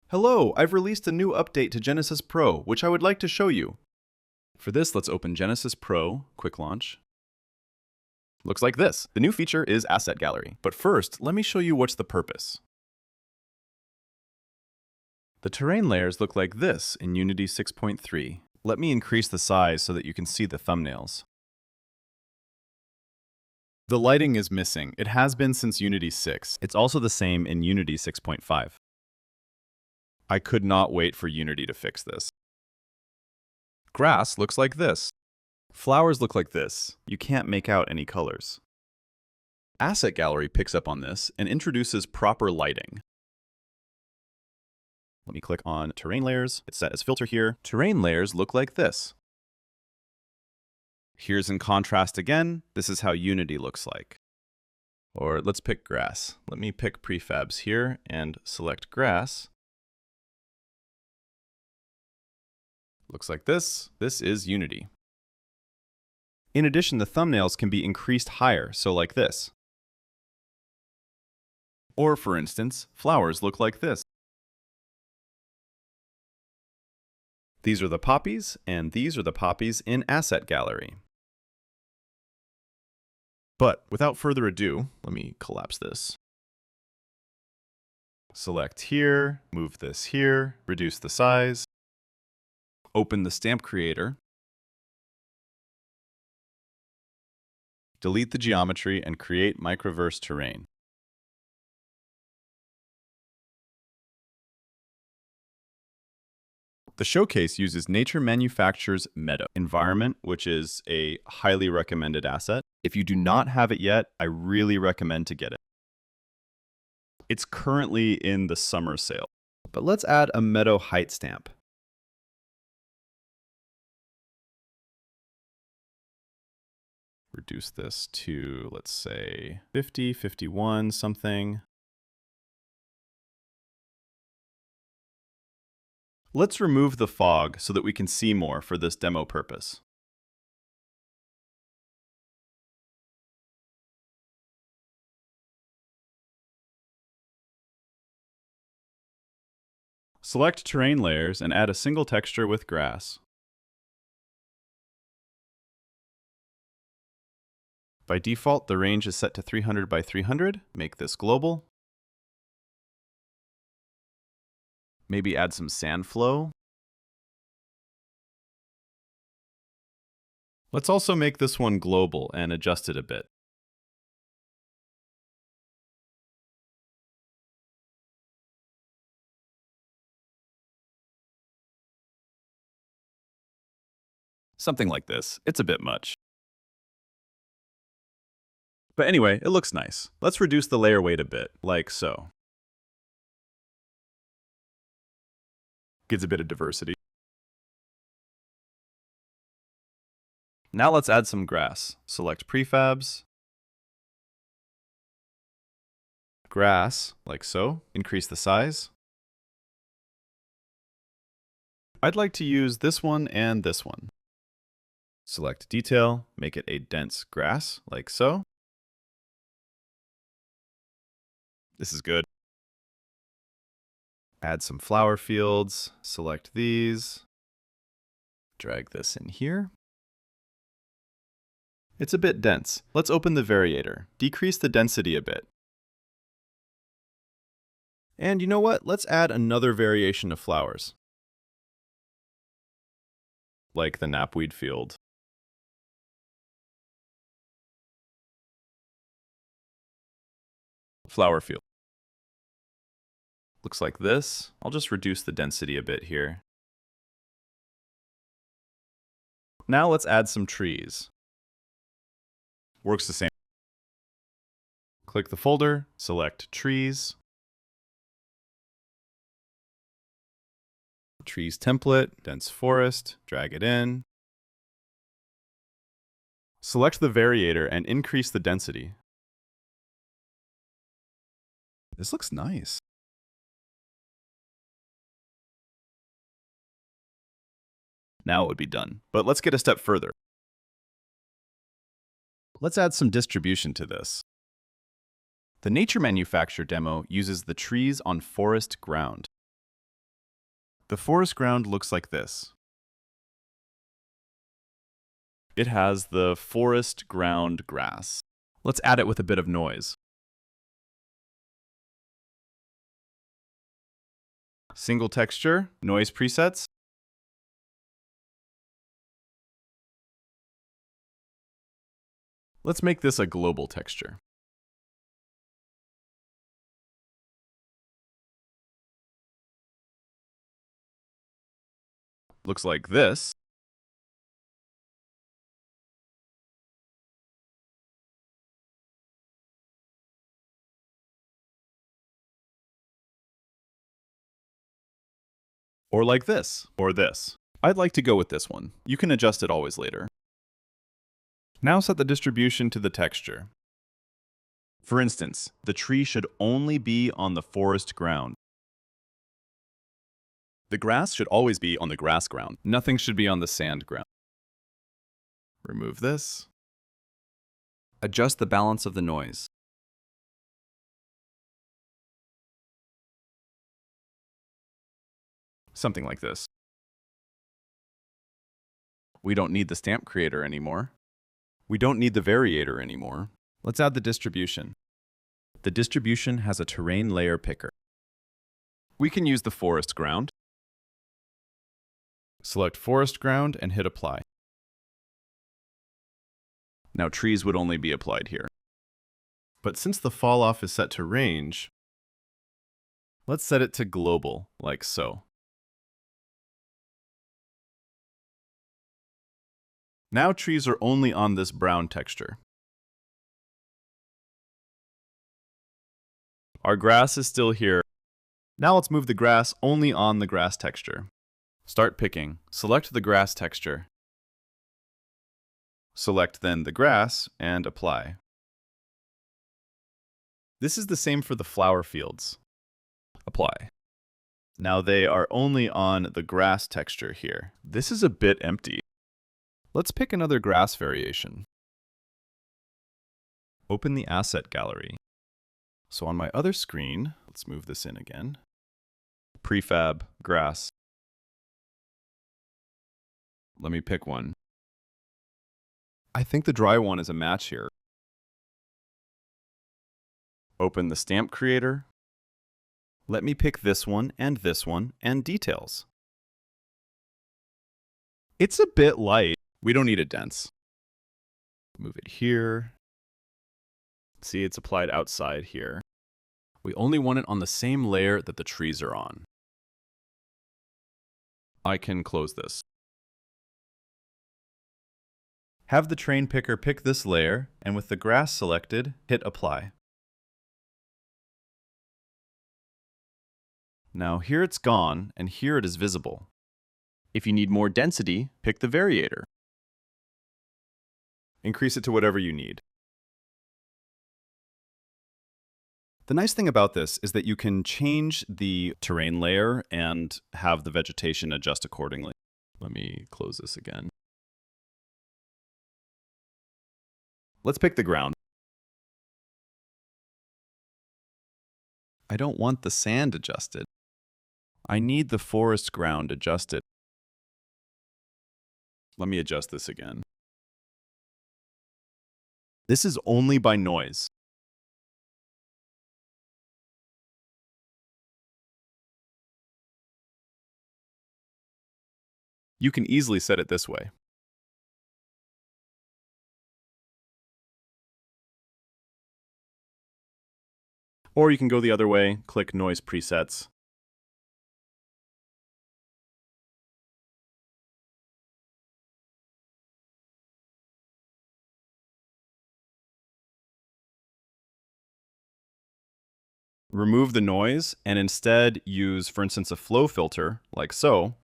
Hello, I've released a new update to Genesis Pro, which I would like to show you. For this, let's open Genesis Pro, Quick Launch. Looks like this. The new feature is Asset Gallery. But first, let me show you what's the purpose. The terrain layers look like this in Unity 6.3. Let me increase the size so that you can see the thumbnails. The lighting is missing. It has been since Unity 6. It's also the same in Unity 6.5. I could not wait for Unity to fix this. Grass looks like this. Flowers look like this. You can't make out any colors. Asset Gallery picks up on this and introduces proper lighting. Let me click on Terrain Layers. It's set as filter here. Terrain layers look like this. Here's in contrast again. This is how Unity looks like. Or let's pick grass. Let me pick prefabs here and select grass. Looks like this. This is Unity. In addition, the thumbnails can be increased higher, so like this. Or for instance, flowers look like this. These are the poppies, and these are the poppies in Asset Gallery. But without further ado, let me collapse this. Select here, move this here, reduce the size. Open the stamp creator. Delete the geometry and create MicroVerse terrain. The showcase uses Nature Manufacture's Meadow environment, which is a highly recommended asset. If you do not have it yet, I really recommend to get it. It's currently in the summer sale. But let's add a Meadow height stamp. Reduce this to, let's say, 50, 51, something. Let's remove the fog so that we can see more for this demo purpose. Select terrain layers and add a single texture with grass. By default, the range is set to 300 by 300. Make this global. Maybe add some sand flow. Let's also make this one global and adjust it a bit. Something like this. It's a bit much. But anyway, it looks nice. Let's reduce the layer weight a bit, like so. Gives a bit of diversity. Now let's add some grass. Select prefabs. Grass, like so. Increase the size. I'd like to use this one and this one. Select detail, make it a dense grass, like so. This is good. Add some flower fields, select these, drag this in here. It's a bit dense. Let's open the variator, decrease the density a bit. And you know what? Let's add another variation of flowers, like the knapweed field. Flower field. Looks like this. I'll just reduce the density a bit here. Now let's add some trees. Works the same. Click the folder, select trees. Trees template, dense forest, drag it in. Select the variator and increase the density. This looks nice. Now it would be done. But let's get a step further. Let's add some distribution to this. The Nature Manufacture demo uses the trees on forest ground. The forest ground looks like this. It has the forest ground grass. Let's add it with a bit of noise. Single texture, noise presets. Let's make this a global texture. Looks like this. Or like this, or this. I'd like to go with this one. You can adjust it always later. Now set the distribution to the texture. For instance, the tree should only be on the forest ground. The grass should always be on the grass ground. Nothing should be on the sand ground. Remove this. Adjust the balance of the noise. Something like this. We don't need the stamp creator anymore. We don't need the variator anymore. Let's add the distribution. The distribution has a terrain layer picker. We can use the forest ground. Select forest ground and hit apply. Now trees would only be applied here. But since the fall off is set to range, let's set it to global, like so. Now trees are only on this brown texture. Our grass is still here. Now let's move the grass only on the grass texture. Start picking. Select the grass texture. Select then the grass and apply. This is the same for the flower fields. Apply. Now they are only on the grass texture here. This is a bit empty. Let's pick another grass variation. Open the asset gallery. So on my other screen, let's move this in again. Prefab, grass. Let me pick one. I think the dry one is a match here. Open the stamp creator. Let me pick this one and details. It's a bit light. We don't need it dense. Move it here. See, it's applied outside here. We only want it on the same layer that the trees are on. I can close this. Have the terrain picker pick this layer, and with the grass selected, hit apply. Now here it's gone, and here it is visible. If you need more density, pick the variator. Increase it to whatever you need. The nice thing about this is that you can change the terrain layer and have the vegetation adjust accordingly. Let me close this again. Let's pick the ground. I don't want the sand adjusted. I need the forest ground adjusted. Let me adjust this again. This is only by noise. You can easily set it this way. Or you can go the other way, click Noise Presets. Remove the noise and instead use, for instance, a flow filter, like so.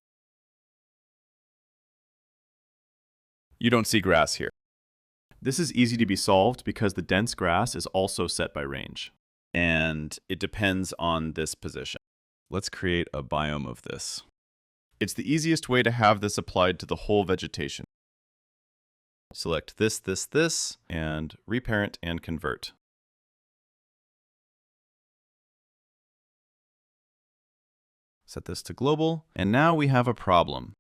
You don't see grass here. This is easy to be solved because the dense grass is also set by range, and it depends on this position. Let's create a biome of this. It's the easiest way to have this applied to the whole vegetation. Select this, and reparent and convert. Set this to global, and now we have a problem.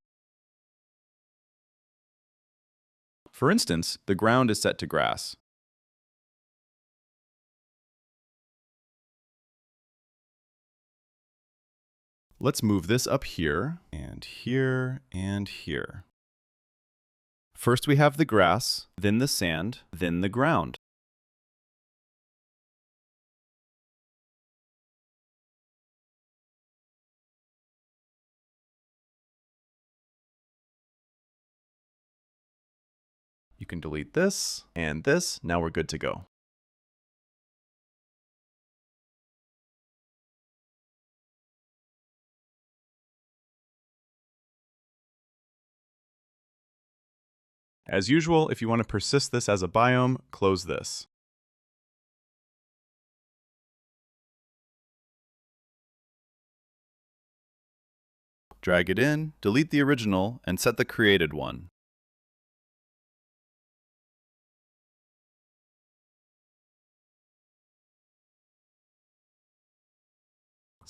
For instance, the ground is set to grass. Let's move this up here, and here, and here. First we have the grass, then the sand, then the ground. You can delete this and this. Now we're good to go. As usual, if you want to persist this as a biome, close this. Drag it in, delete the original, and set the created one.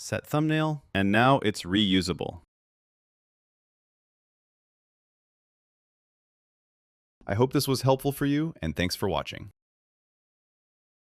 Set thumbnail, and now it's reusable. I hope this was helpful for you, and thanks for watching.